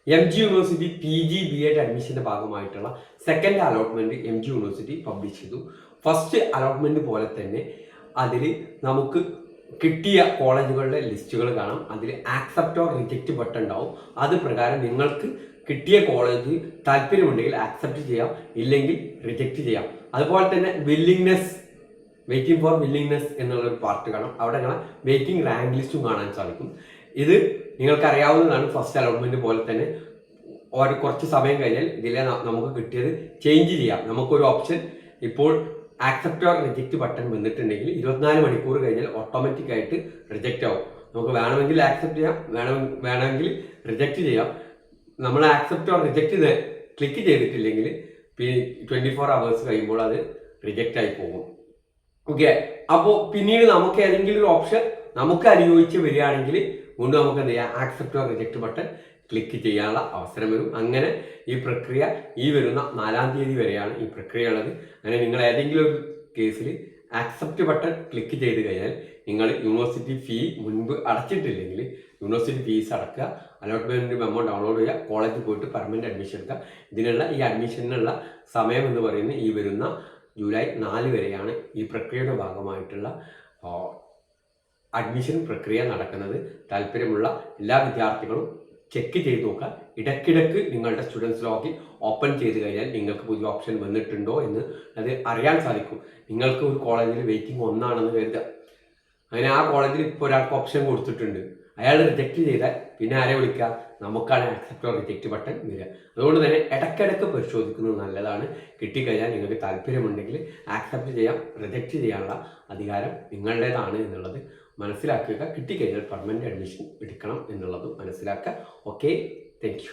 MG university PG BEd അഡ്മിഷന്റെ ഭാഗമായിട്ടുള്ള second allotment MG university publish ചെയ്തു. First allotment പോലെ തന്നെ അതിൽ നമുക്ക് കിട്ടിയ കോളേജുകളുടെ ലിസ്റ്റുകൾ കാണാം. അതിൽ ആക്സെപ്റ്റ് ഓർ റിജക്റ്റ് ബട്ടൺ ഉണ്ടാവും. അത് പ്രകാരം നിങ്ങൾക്ക് കിട്ടിയ കോളേജ് താല്പര്യമുണ്ടെങ്കിൽ ആക്സെപ്റ്റ് ചെയ്യാം, ഇല്ലെങ്കിൽ റിജക്റ്റ് ചെയ്യാം. അതുപോലെ തന്നെ വെയിറ്റിംഗ് ഫോർ വില്ലിങ്നെസ് എന്നുള്ള ഒരു പാർട്ട് കാണാം. അവിടെ കാണാം വെയിറ്റിംഗ് റാങ്ക് ലിസ്റ്റും കാണാൻ സാധിക്കും. ഇത് നിങ്ങൾക്ക് അറിയാവുന്നതാണ്. ഫസ്റ്റ് അലോട്ട്മെന്റ് പോലെ തന്നെ കുറച്ച് സമയം കഴിഞ്ഞാൽ ഇതിലെ നമുക്ക് കിട്ടിയത് ചേഞ്ച് ചെയ്യാം. നമുക്കൊരു ഓപ്ഷൻ ഇപ്പോൾ ആക്സെപ്റ്റ് ഓർ റിജക്റ്റ് ബട്ടൺ വന്നിട്ടുണ്ടെങ്കിൽ 24 മണിക്കൂർ കഴിഞ്ഞാൽ ഓട്ടോമാറ്റിക് ആയിട്ട് റിജക്റ്റ് ആവും. നമുക്ക് വേണമെങ്കിൽ ആക്സെപ്റ്റ് ചെയ്യാം, വേണമെങ്കിൽ റിജക്റ്റ് ചെയ്യാം. നമ്മൾ ആക്സെപ്റ്റ് ഓർ റിജക്റ്റ് ക്ലിക്ക് ചെയ്തിട്ടില്ലെങ്കിൽ 24 hours കഴിയുമ്പോൾ അത് റിജക്റ്റ് ആയി പോകും. ഓക്കെ, അപ്പോൾ പിന്നീട് നമുക്ക് ഏതെങ്കിലും ഒരു ഓപ്ഷൻ നമുക്ക് അനുയോജിച്ച് വരികയാണെങ്കിൽ വീണ്ടും നമുക്ക് എന്ത് ചെയ്യാം, accept or reject button click ചെയ്യാനുള്ള അവസരം വരും. അങ്ങനെ ഈ പ്രക്രിയ ഈ വരുന്ന 4-ാം തീയതി വരെയാണ് ഈ പ്രക്രിയ ഉള്ളത്. അങ്ങനെ നിങ്ങൾ ഏതെങ്കിലും ഒരു കേസിൽ ആക്സെപ്റ്റ് ബട്ടൺ ക്ലിക്ക് ചെയ്ത് കഴിഞ്ഞാൽ നിങ്ങൾ യൂണിവേഴ്സിറ്റി ഫീ മുൻപ് അടച്ചിട്ടില്ലെങ്കിൽ യൂണിവേഴ്സിറ്റി ഫീസ് അടക്കുക, അലോട്ട്മെന്റ് മെമ്മോ ഡൗൺലോഡ് ചെയ്യുക, കോളേജിൽ പോയിട്ട് പെർമനന്റ് അഡ്മിഷൻ എടുക്കുക. ഈ അഡ്മിഷനുള്ള സമയം എന്ന് പറയുന്നത് ഈ വരുന്ന ജൂലൈ 4 വരെയാണ് ഈ പ്രക്രിയയുടെ ഭാഗമായിട്ടുള്ള അഡ്മിഷൻ പ്രക്രിയ നടക്കുന്നത്. താല്പര്യമുള്ള എല്ലാ വിദ്യാർത്ഥികളും ചെക്ക് ചെയ്ത് നോക്കുക. ഇടയ്ക്കിടയ്ക്ക് നിങ്ങളുടെ സ്റ്റുഡൻസ് ലോഗിൻ ഓപ്പൺ ചെയ്ത് കഴിഞ്ഞാൽ നിങ്ങൾക്ക് പുതിയ ഓപ്ഷൻ വന്നിട്ടുണ്ടോ എന്ന് അത് അറിയാൻ സാധിക്കും. നിങ്ങൾക്ക് ഒരു കോളേജിൽ വെയിറ്റിംഗ് 1 ആണെന്ന് കരുതുക. അങ്ങനെ ആ കോളേജിൽ ഇപ്പോൾ ഒരാൾക്ക് ഓപ്ഷൻ കൊടുത്തിട്ടുണ്ട്, അയാൾ റിജക്റ്റ് ചെയ്താൽ പിന്നെ ആരെ വിളിക്കുക? നമുക്കാണ് ആക്സെപ്റ്റ് ഓർ റിജക്റ്റ് ബട്ടൺ വരിക. അതുകൊണ്ട് തന്നെ ഇടയ്ക്കിടയ്ക്ക് പരിശോധിക്കുന്നത് നല്ലതാണ്. കിട്ടിക്കഴിഞ്ഞാൽ നിങ്ങൾക്ക് താല്പര്യമുണ്ടെങ്കിൽ ആക്സെപ്റ്റ് ചെയ്യാം, റിജക്റ്റ് ചെയ്യാനുള്ള അധികാരം നിങ്ങളുടേതാണ് എന്നുള്ളത് മനസ്സിലാക്കുക. കിട്ടിക്കഴിഞ്ഞാൽ പെർമനന്റ് അഡ്മിഷൻ എടുക്കണം എന്നുള്ളതും മനസ്സിലാക്കുക. Okay, thank you.